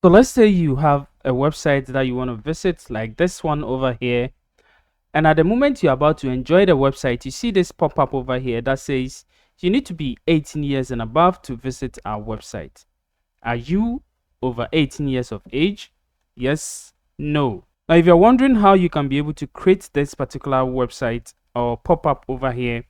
So let's say you have a website that you want to visit, like this one over here. And at the moment you're about to enjoy the website, you see this pop up over here that says you need to be 18 years and above to visit our website. Are you over 18 years of age? Yes, no. Now, if you're wondering how you can be able to create this particular website or pop up over here,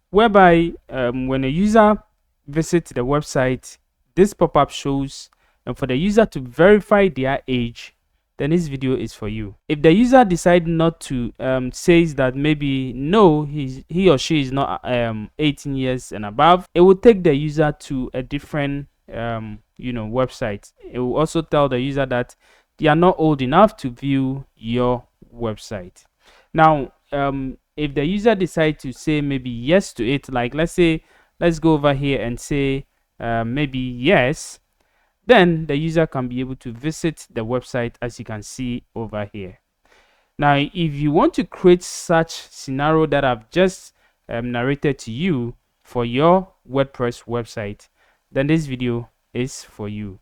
whereby when a user visits the website, this pop up shows, and for the user to verify their age, then this video is for you. If the user decide not to says that maybe no, he or she is not 18 years and above, it will take the user to a different website. It will also tell the user that they are not old enough to view your website. Now if the user decides to say maybe yes to it, like let's go over here and say maybe yes, then the user can be able to visit the website, as you can see over here. Now, if you want to create such scenario that I've just narrated to you for your WordPress website, then this video is for you.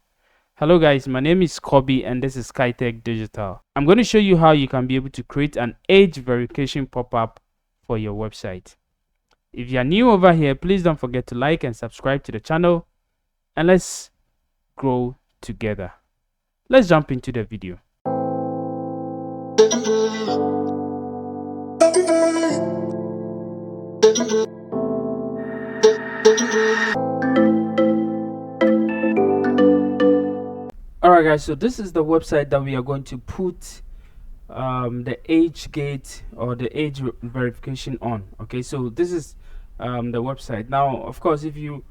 Hello guys, my name is Kobe and this is SkyTech Digital. I'm going to show you how you can be able to create an age verification pop-up for your website. If you are new over here, please don't forget to like and subscribe to the channel, and let's grow together. Let's jump into the video. Alright guys, so this is the website that we are going to put the age gate or the age verification on. Okay, so this is the website. Now of course, if you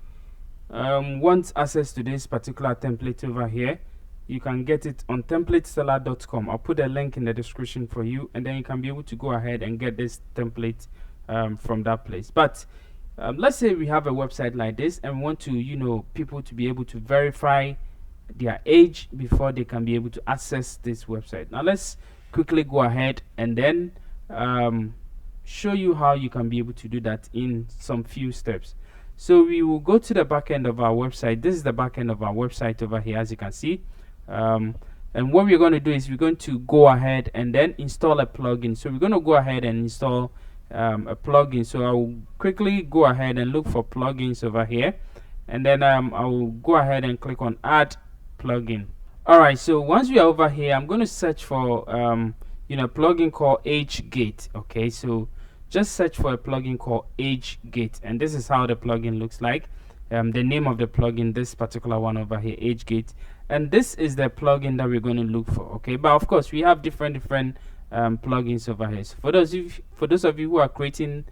want access to this particular template over here, you can get it on templateseller.com. I'll put a link in the description for you, and then you can be able to go ahead and get this template from that place. But let's say we have a website like this and we want to people to be able to verify their age before they can be able to access this website. Now let's quickly go ahead and then show you how you can be able to do that in some few steps. So we will go to the back end of our website. This is the back end of our website over here, as you can see. And what we're going to do is we're going to go ahead and then install a plugin. So we're going to go ahead and install a plugin. So I will quickly go ahead and look for plugins over here, and then I will go ahead and click on add plugin. All right, so once we are over here, I'm going to search for plugin called Age Gate. Okay, so just search for a plugin called Age Gate, and this is how the plugin looks like. The name of the plugin, this particular one over here, Age Gate, and this is the plugin that we're going to look for. Okay, but of course we have different plugins over here. So for those of you who are creating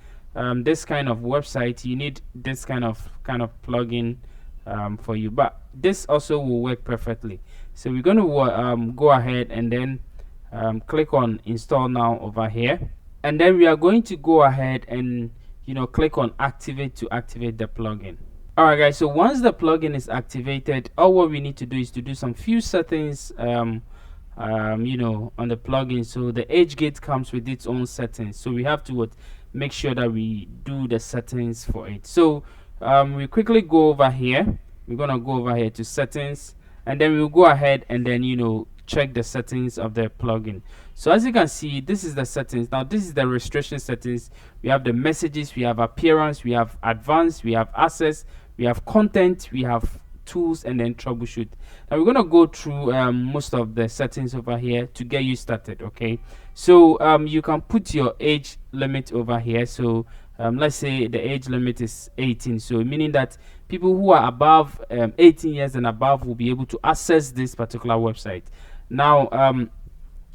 this kind of website, you need this kind of plugin for you, but this also will work perfectly. So we're going to go ahead and then click on install now over here, and then we are going to go ahead and click on activate to activate the plugin. All right guys, so once the plugin is activated, all what we need to do is to do some few settings on the plugin. So the Age Gate comes with its own settings, so we have to make sure that we do the settings for it. So we quickly go over here. We're gonna go over here to settings, and then we'll go ahead and then check the settings of the plugin. So as you can see, this is the settings. Now this is the restriction settings. We have the messages, we have appearance, we have advanced, we have access, we have content, we have tools, and then troubleshoot. Now we're going to go through most of the settings over here to get you started. Okay, so you can put your age limit over here. So let's say the age limit is 18, so meaning that people who are above 18 years and above will be able to access this particular website. Now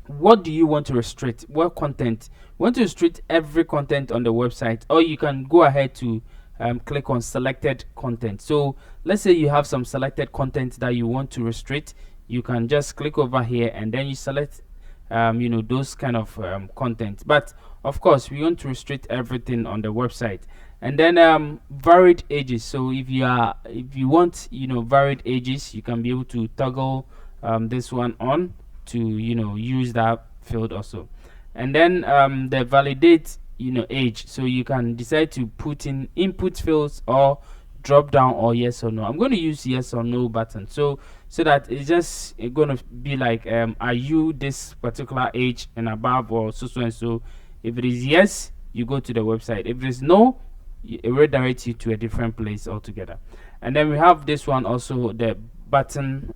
what do you want to restrict? What content? You want to restrict every content on the website, or you can go ahead to click on selected content. So let's say you have some selected content that you want to restrict. You can just click over here and then you select those kind of content. But of course we want to restrict everything on the website. And then varied ages. So if you want varied ages, you can be able to toggle this one on to use that field also. And then the validate age, so you can decide to put in input fields or drop down or yes or no. I'm going to use yes or no button, so that it's just going to be like, are you this particular age and above, or so and so. If it is yes, you go to the website. If it is no, it redirects you to a different place altogether. And then we have this one also, the button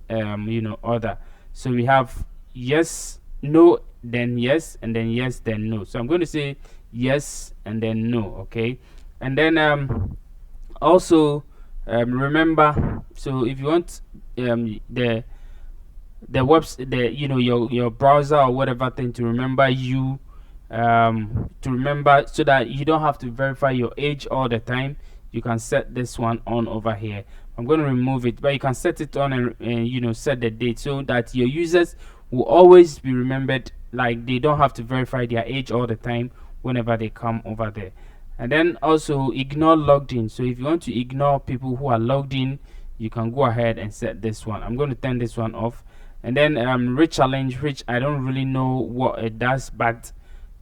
order. So we have yes, no, then yes, and then yes, then no. So I'm going to say yes and then no. Okay. And then also remember, so if you want the your browser or whatever thing to remember you, so that you don't have to verify your age all the time, you can set this one on over here. I'm going to remove it, but you can set it on and set the date, so that your users will always be remembered, like they don't have to verify their age all the time whenever they come over there. And then also ignore logged in. So if you want to ignore people who are logged in, you can go ahead and set this one. I'm going to turn this one off. And then rechallenge, which I don't really know what it does, but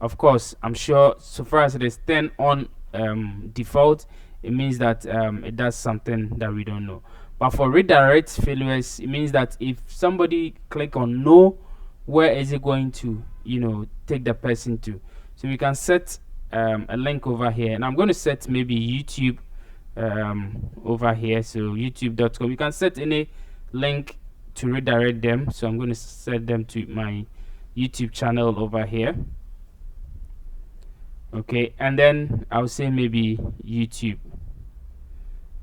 of course I'm sure so far as it is turned on default, it means that it does something that we don't know. But for redirect failures, it means that if somebody click on no, where is it going to take the person to? So we can set a link over here, and I'm going to set maybe YouTube over here. So youtube.com, you can set any link to redirect them. So I'm going to set them to my YouTube channel over here. Okay, and then I'll say maybe YouTube.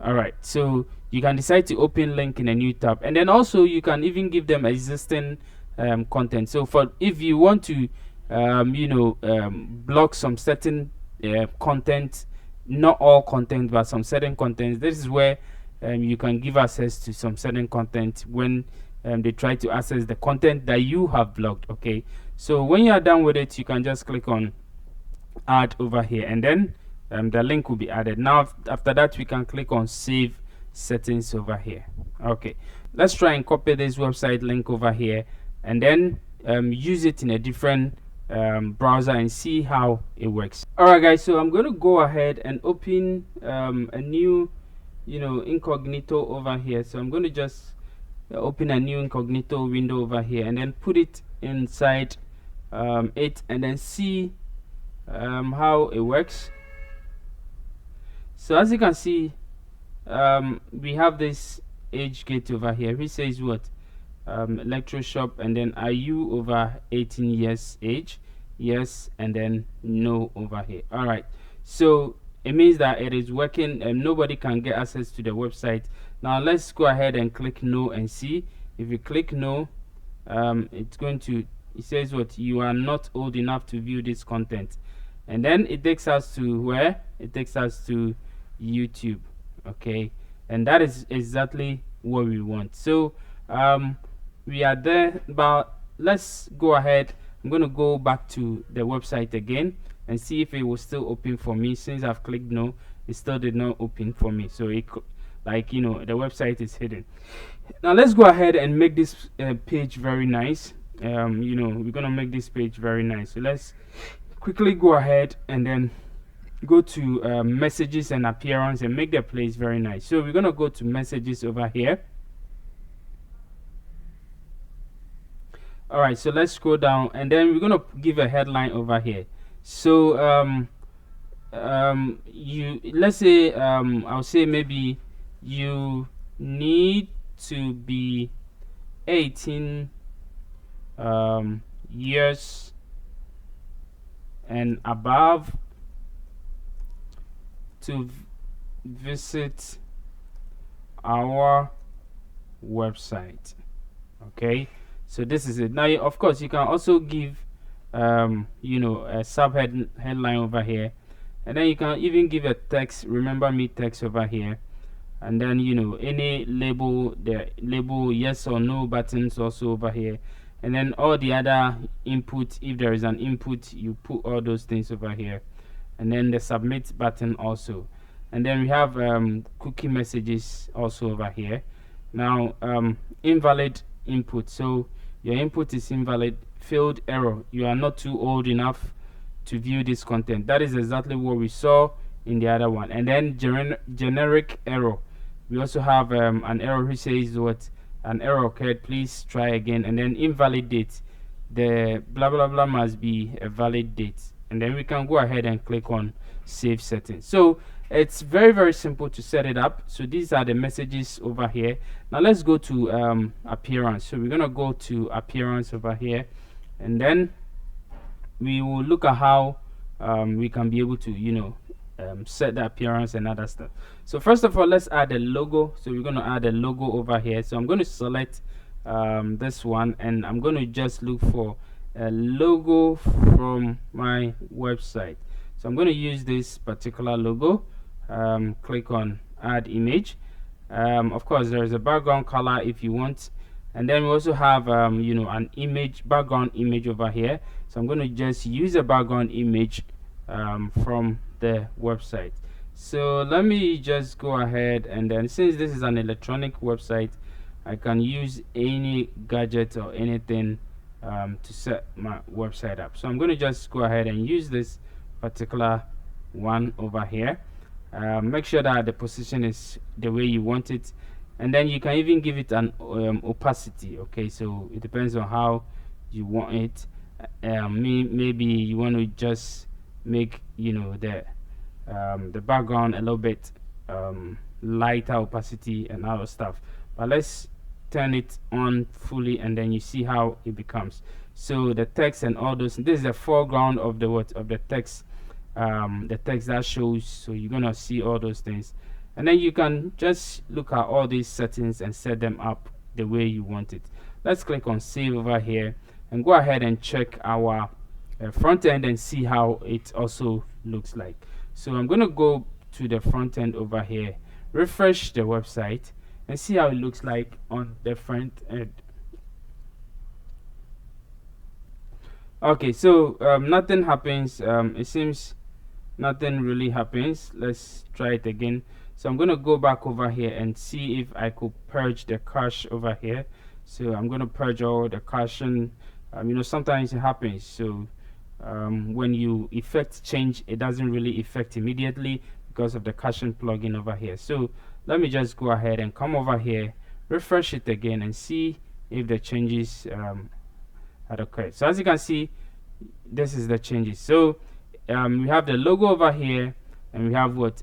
All right, so you can decide to open link in a new tab, and then also you can even give them existing content. So for if you want to block some certain content, not all content but some certain content, this is where you can give access to some certain content when they try to access the content that you have blocked. Okay, so when you are done with it, you can just click on add over here, and then the link will be added. Now after that, we can click on save settings over here. Okay, let's try and copy this website link over here, and then use it in a different browser and see how it works. Alright guys, so I'm going to go ahead and open a new incognito over here. So I'm going to just open a new incognito window over here, and then put it inside it, and then see how it works. So as you can see, we have this age gate over here, which says what, electro shop, and then are you over 18 years age, yes, and then no over here. All right, so it means that it is working and nobody can get access to the website. Now let's go ahead and click no and see. If you click no, it's going to, it says what, you are not old enough to view this content, and then it takes us to where? It takes us to YouTube. Okay, and that is exactly what we want. So we are there, but let's go ahead. I'm going to go back to the website again and see if it will still open for me. Since I've clicked no, it still did not open for me, so it like the website is hidden. Now let's go ahead and make this page very nice. We're gonna make this page very nice, so let's quickly go ahead and then go to messages and appearance and make the place very nice. So we're gonna go to messages over here. All right, so let's scroll down, and then we're gonna give a headline over here. So let's say I'll say maybe you need to be 18 years and above to visit our website. Okay, so this is it. Now of course you can also give a headline over here, and then you can even give a text, remember me text over here, and then any label, the label yes or no buttons also over here, and then all the other input. If there is an input, you put all those things over here, and then the submit button also. And then we have cookie messages also over here. Now invalid input, so your input is invalid, failed error, you are not too old enough to view this content. That is exactly what we saw in the other one. And then generic error, We also have an error which says what an error occurred, please try again, and then invalid date. The blah blah blah must be a valid date, and then we can go ahead and click on save settings. So it's very simple to set it up. So these are the messages over here. Now let's go to appearance. So we're gonna go to appearance over here, and then we will look at how we can be able to set the appearance and other stuff. So first of all, let's add a logo. So we're going to add a logo over here. So I'm going to select this one, and I'm going to just look for a logo from my website. So I'm going to use this particular logo. Click on add image. Of course, there is a background color if you want, and then we also have an image, background image over here. So I'm going to just use a background image from the website. So let me just go ahead, and then since this is an electronic website, I can use any gadget or anything to set my website up. So I'm going to just go ahead and use this particular one over here. Make sure that the position is the way you want it, and then you can even give it an opacity. Okay, so it depends on how you want it. Maybe you want to just make the background a little bit lighter opacity and other stuff, but let's turn it on fully, and then you see how it becomes. So the text and all those, this is the foreground of the text, the text that shows. So you're gonna see all those things, and then you can just look at all these settings and set them up the way you want it. Let's click on save over here and go ahead and check our front end and see how it also looks like. So I'm going to go to the front end over here, refresh the website, and see how it looks like on the front end. Okay, so nothing happens. It seems nothing really happens. Let's try it again. So I'm going to go back over here and see if I could purge the cache over here. So I'm going to purge all the caching. Sometimes it happens. So when you effect change, it doesn't really affect immediately because of the caching plugin over here. So let me just go ahead and come over here, refresh it again, and see if the changes had occurred. So as you can see, this is the changes. So we have the logo over here, and we have what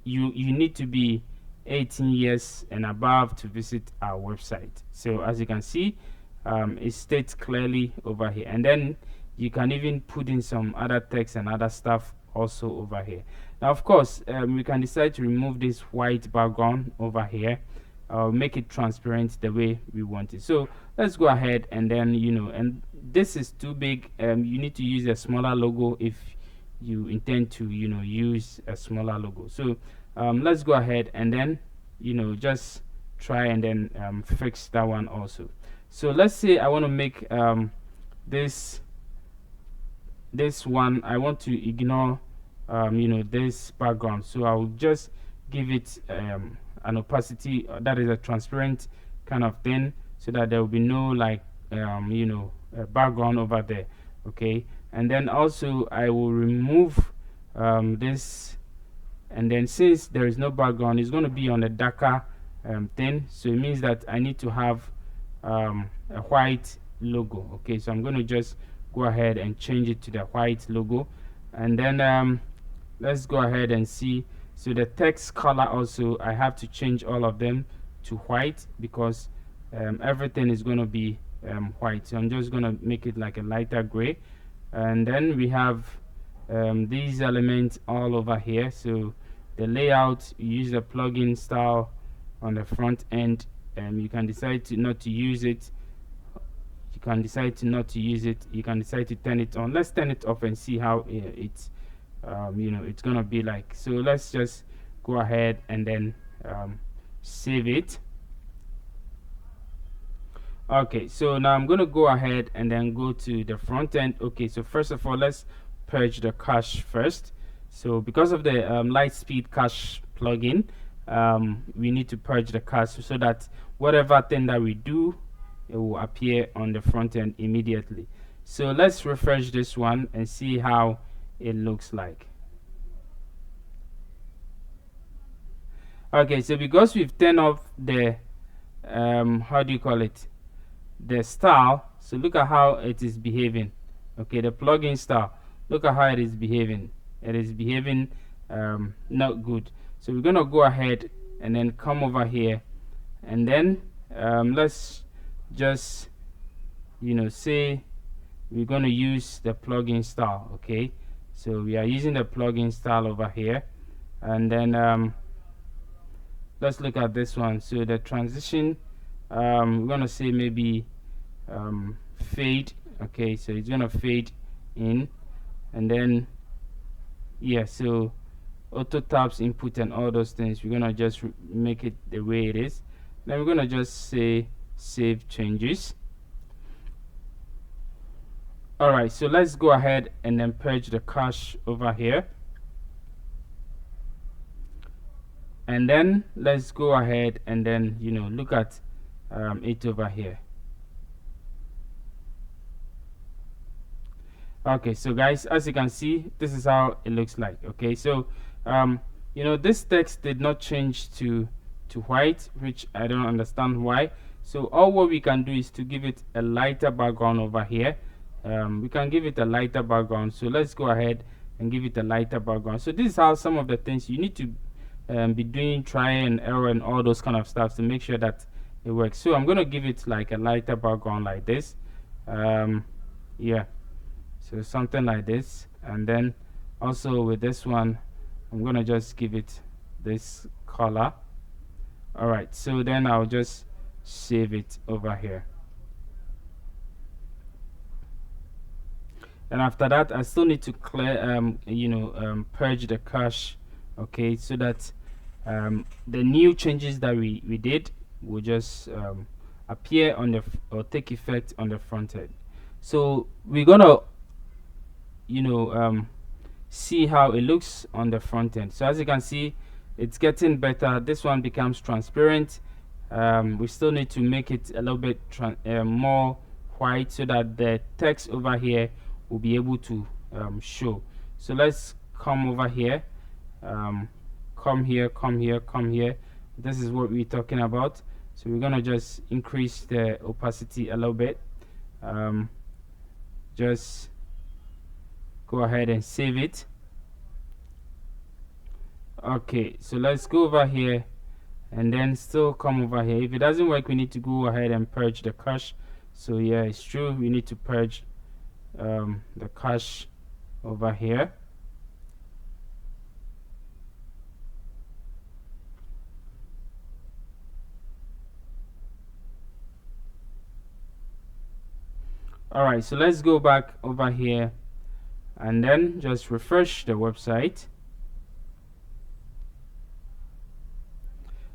you need to be 18 years and above to visit our website. So as you can see, it states clearly over here, and then you can even put in some other text and other stuff also over here. Now of course, we can decide to remove this white background over here, make it transparent the way we want it. So let's go ahead, and then and this is too big. You need to use a smaller logo if you intend to use a smaller logo. So let's go ahead and then just try and then fix that one also. So let's say I want to make this one, I want to ignore this background, so I'll just give it an opacity that is a transparent kind of thing, so that there will be no background over there. Okay, and then also I will remove this, and then since there is no background, it's going to be on a darker thing, so it means that I need to have a white logo. Okay, so I'm going to just go ahead and change it to the white logo, and then let's go ahead and see. So the text color also, I have to change all of them to white because everything is going to be white. So I'm just going to make it like a lighter gray, and then we have these elements all over here. So the layout, you use the plugin style on the front end, and you can decide to not to use it. You can decide to not to use it. You can decide to turn it on. Let's turn it off and see how it's it's gonna be like. So let's just go ahead and then save it. Okay, so now I'm gonna go ahead and then go to the front end. Okay, so first of all, let's purge the cache first. So because of the Lightspeed cache plugin, we need to purge the cache so that whatever thing that we do, it will appear on the front end immediately. So let's refresh this one and see how it looks like. Okay, so because we've turned off the how do you call it, the style, so look at how it is behaving. Okay, the plugin style, look at how it is behaving. It is behaving not good. So we're gonna go ahead and then come over here, and then let's just say we're going to use the plugin style. Okay, so we are using the plugin style over here, and then let's look at this one. So the transition, we're going to say maybe fade. Okay, so it's going to fade in, and then yeah, so auto tabs input and all those things, we're going to just make it the way it is. Then we're going to just say save changes. Alright, so let's go ahead and then purge the cache over here, and then let's go ahead and then look at it over here. Okay, so guys, as you can see, this is how it looks like. Okay, so this text did not change to white, which I don't understand why. So all what we can do is to give it a lighter background over here. We can give it a lighter background, so let's go ahead and give it a lighter background. So this is how some of the things you need to be doing, try and error and all those kind of stuff to make sure that it works. So I'm going to give it like a lighter background like this. Yeah, so something like this, and then also with this one I'm going to just give it this color. Alright, so then I'll just save it over here. And after that, I still need to clear purge the cache. Okay, so that the new changes that we did will just appear on the or take effect on the front end. So we're gonna see how it looks on the front end. So as you can see, it's getting better. This one becomes transparent. We still need to make it a little bit more white so that the text over here will be able to show. So let's come over here, come here, come here, come here. This is what we're talking about. So we're gonna just increase the opacity a little bit. Just go ahead and save it. Okay, so let's go over here and then still come over here. If it doesn't work, we need to go ahead and purge the cache. So yeah, it's true, we need to purge the cache over here. Alright, so let's go back over here and then just refresh the website.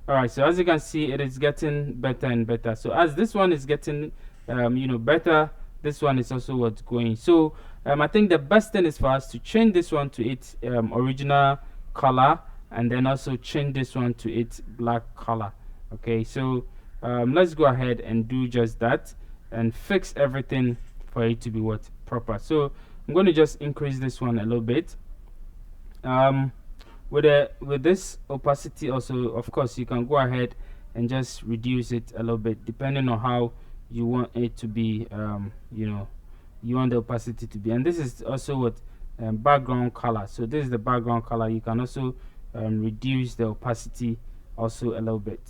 Alright, so as you can see, it is getting better and better. So as this one is getting better, this one is also what's going. So I think the best thing is for us to change this one to its original color, and then also change this one to its black color. Okay, so let's go ahead and do just that and fix everything for it to be what proper. So I'm going to just increase this one a little bit. With this opacity also, of course, you can go ahead and just reduce it a little bit depending on how you want it to be. You want the opacity to be, and this is also what background color. So this is the background color. You can also reduce the opacity also a little bit.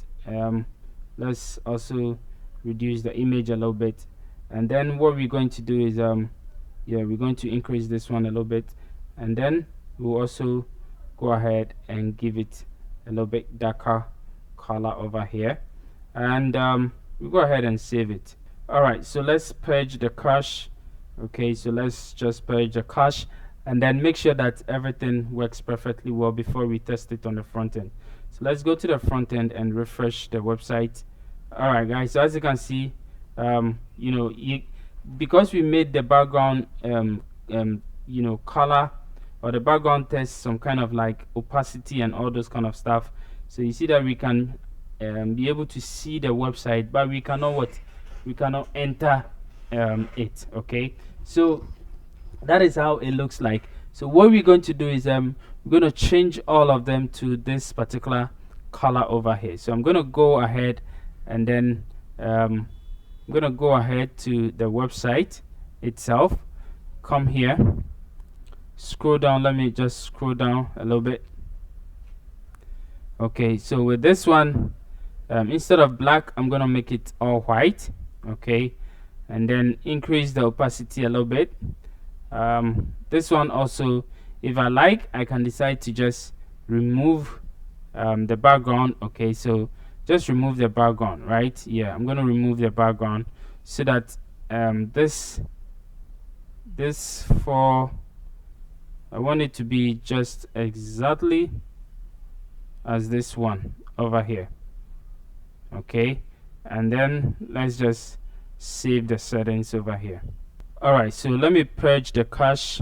Let's also reduce the image a little bit, and then what we're going to do is we're going to increase this one a little bit, and then we'll also go ahead and give it a little bit darker color over here, and we'll go ahead and save it. Alright, so let's purge the cache. Okay, so let's just purge the cache and then make sure that everything works perfectly well before we test it on the front end. So let's go to the front end and refresh the website. Alright guys, so as you can see, because we made the background color, or the background text some kind of like opacity and all those kind of stuff, so you see that we can be able to see the website, but we cannot enter it. Okay, so that is how it looks like. So what we're going to do is we're going to change all of them to this particular color over here. So I'm going to go ahead and then I'm going to go ahead to the website itself, come here, scroll down. Let me just scroll down a little bit. Okay, so with this one, instead of black, I'm going to make it all white. Okay, and then increase the opacity a little bit. This one also, if I like, I can decide to just remove the background. Okay, so just remove the background, right? Yeah, I'm going to remove the background so that this for I want it to be just exactly as this one over here. Okay, and then let's just save the settings over here. Alright, so let me purge the cache,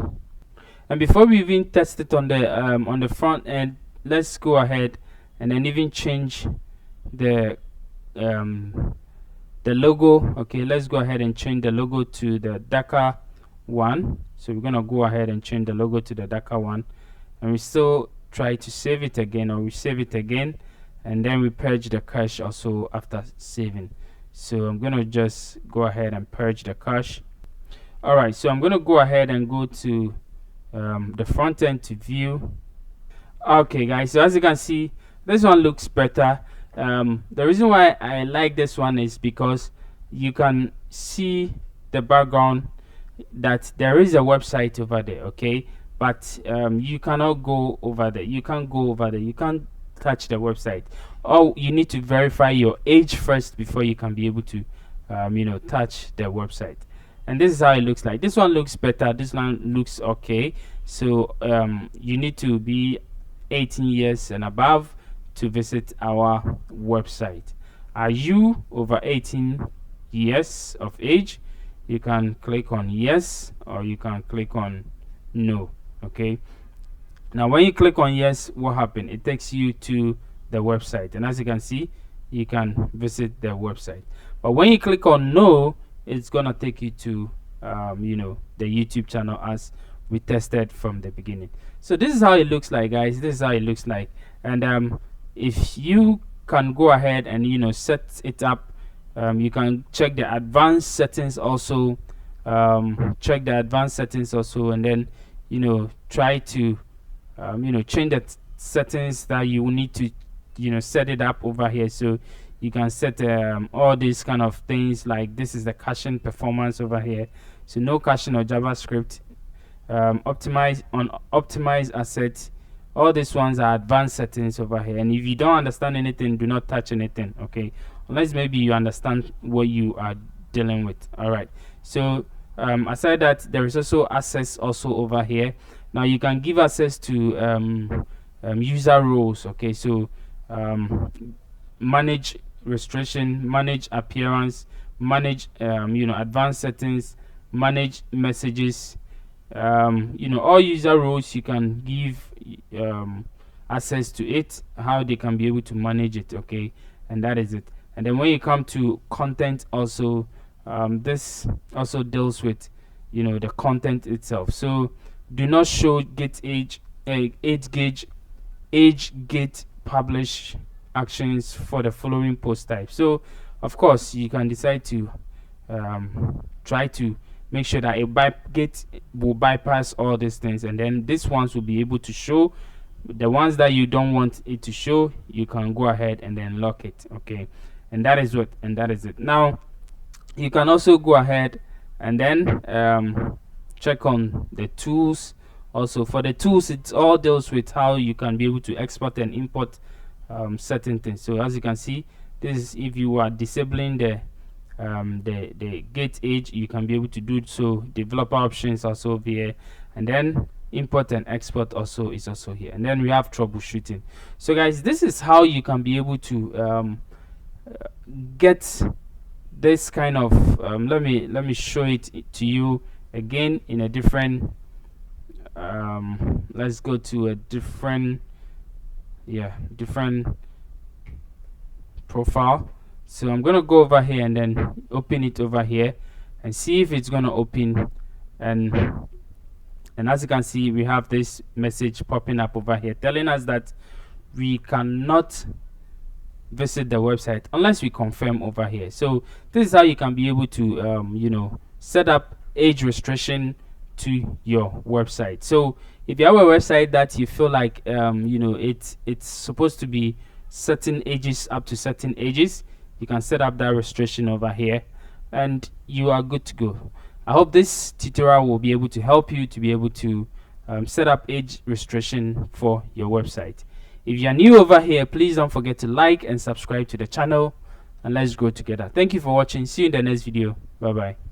and before we even test it on the front end, let's go ahead and then even change the logo. Okay, let's go ahead and change the logo to the darker one. So we're gonna go ahead and change the logo to the darker one, and we still try to save it again, or we save it again, and then we purge the cache also after saving. So I'm gonna just go ahead and purge the cache. Alright, so I'm gonna go ahead and go to the front end to view. Okay guys, so as you can see, this one looks better. The reason why I like this one is because you can see the background, that there is a website over there. Okay, but you cannot go over there, you can't go over there, you can't touch the website. Oh, you need to verify your age first before you can be able to touch the website. And this is how it looks like. This one looks better, this one looks okay. So you need to be 18 years and above to visit our website. Are you over 18 years of age? You can click on yes, or you can click on no. Okay, now when you click on yes, what happened? It takes you to the website, and as you can see, you can visit the website. But when you click on no, it's gonna take you to the YouTube channel as we tested from the beginning. So this is how it looks like, guys. This is how it looks like. And if you can go ahead and set it up, you can check the advanced settings also, check the advanced settings also, and then try to change the settings that you will need to set it up over here. So you can set all these kind of things, like this is the caching performance over here. So no caching or JavaScript, optimize assets. All these ones are advanced settings over here, and if you don't understand anything, do not touch anything. Okay, unless maybe you understand what you are dealing with. All right, so aside that, there is also access also over here. Now you can give access to user roles. Okay, so manage restriction, manage appearance, manage advanced settings, manage messages, all user roles. You can give access to it, how they can be able to manage it. Okay, and that is it. And then when you come to content also, this also deals with the content itself. So do not show age gate publish actions for the following post type. So of course you can decide to try to make sure that gate will bypass all these things, and then these ones will be able to show. The ones that you don't want it to show, you can go ahead and then lock it. Okay, and that is it. Now you can also go ahead and then check on the tools. Also for the tools, it all deals with how you can be able to export and import certain things. So as you can see, this is if you are disabling the gate age, you can be able to do so. Developer options also over here, and then import and export also is also here, and then we have troubleshooting. So guys, this is how you can be able to get this kind of let me show it to you again in a different let's go to a different profile. So I'm gonna go over here and then open it over here and see if it's gonna open. And as you can see, we have this message popping up over here telling us that we cannot visit the website unless we confirm over here. So this is how you can be able to set up age restriction to your website. So if you have a website that you feel like it's supposed to be certain ages, up to certain ages, you can set up that restriction over here and you are good to go. I hope this tutorial will be able to help you to be able to set up age restriction for your website. If you are new over here, please don't forget to like and subscribe to the channel, and let's grow together. Thank you for watching. See you in the next video. Bye bye.